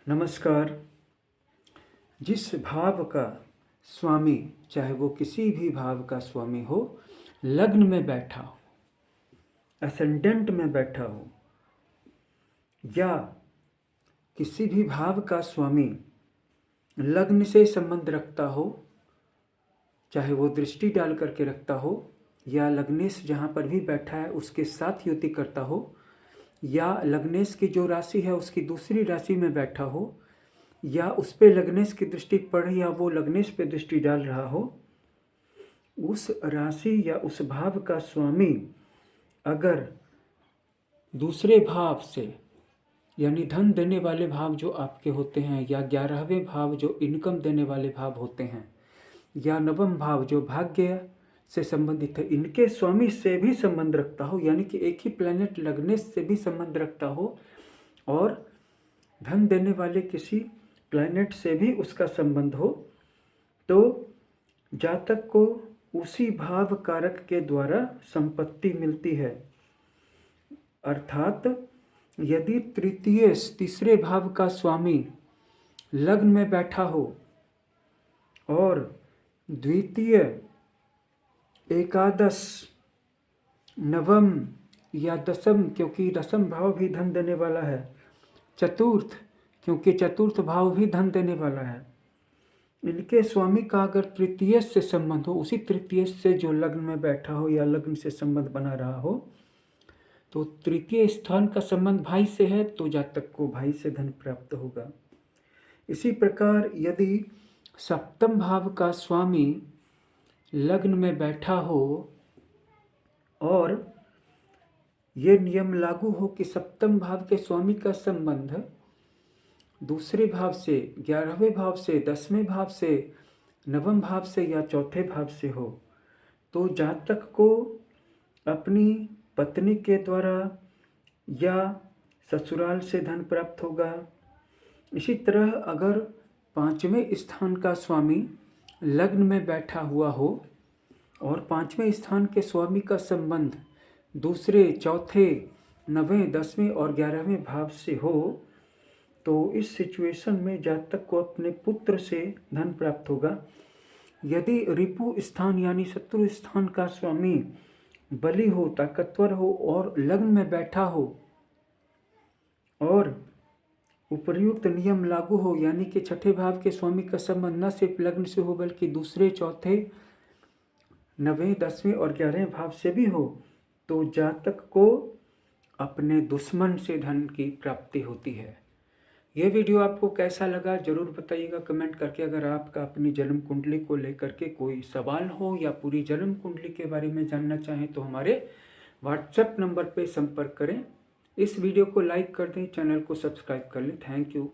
नमस्कार। जिस भाव का स्वामी, चाहे वो किसी भी भाव का स्वामी हो, लग्न में बैठा हो, असेंडेंट में बैठा हो, या किसी भी भाव का स्वामी लग्न से संबंध रखता हो, चाहे वो दृष्टि डाल करके रखता हो या लग्नेश जहाँ पर भी बैठा है उसके साथ युति करता हो, या लग्नेश की जो राशि है उसकी दूसरी राशि में बैठा हो, या उस पे लग्नेश की दृष्टि पड़ रही या वो लग्नेश पे दृष्टि डाल रहा हो, उस राशि या उस भाव का स्वामी अगर दूसरे भाव से, यानी धन देने वाले भाव जो आपके होते हैं, या 11वें भाव जो इनकम देने वाले भाव होते हैं, या नवम भाव जो भाग्य से संबंधित है, इनके स्वामी से भी संबंध रखता हो, यानी कि एक ही प्लैनेट लग्नेश से भी संबंध रखता हो और धन देने वाले किसी प्लैनेट से भी उसका संबंध हो, तो जातक को उसी भाव कारक के द्वारा संपत्ति मिलती है। अर्थात यदि तीसरे भाव का स्वामी लग्न में बैठा हो और द्वितीय, एकादश, नवम या दसम, क्योंकि दसम भाव भी धन देने वाला है, चतुर्थ, क्योंकि चतुर्थ भाव भी धन देने वाला है, इनके स्वामी का अगर तृतीय से संबंध हो, उसी तृतीय से जो लग्न में बैठा हो या लग्न से संबंध बना रहा हो, तो तृतीय स्थान का संबंध भाई से है तो जातक को भाई से धन प्राप्त होगा। इसी प्रकार यदि सप्तम भाव का स्वामी लग्न में बैठा हो और ये नियम लागू हो कि सप्तम भाव के स्वामी का संबंध दूसरे भाव से, 11वें भाव से, 10वें भाव से, नवम भाव से या चौथे भाव से हो, तो जातक को अपनी पत्नी के द्वारा या ससुराल से धन प्राप्त होगा। इसी तरह अगर 5वें स्थान का स्वामी लग्न में बैठा हुआ हो और 5वें स्थान के स्वामी का संबंध दूसरे, चौथे, 9वें, 10वें और 11वें भाव से हो, तो इस सिचुएशन में जातक को अपने पुत्र से धन प्राप्त होगा। यदि रिपु स्थान यानी शत्रु स्थान का स्वामी बली हो, ताकतवर हो और लग्न में बैठा हो और उपर्युक्त नियम लागू हो, यानी कि छठे भाव के स्वामी का संबंध न सिर्फ लग्न से हो बल्कि दूसरे, चौथे, 9वें, 10वें और 11वें भाव से भी हो, तो जातक को अपने दुश्मन से धन की प्राप्ति होती है। यह वीडियो आपको कैसा लगा जरूर बताइएगा कमेंट करके। अगर आपका अपनी जन्म कुंडली को लेकर के कोई सवाल हो या पूरी जन्म कुंडली के बारे में जानना चाहें तो हमारे व्हाट्सएप नंबर पर संपर्क करें। इस वीडियो को लाइक कर दें, चैनल को सब्सक्राइब कर लें। Thank you.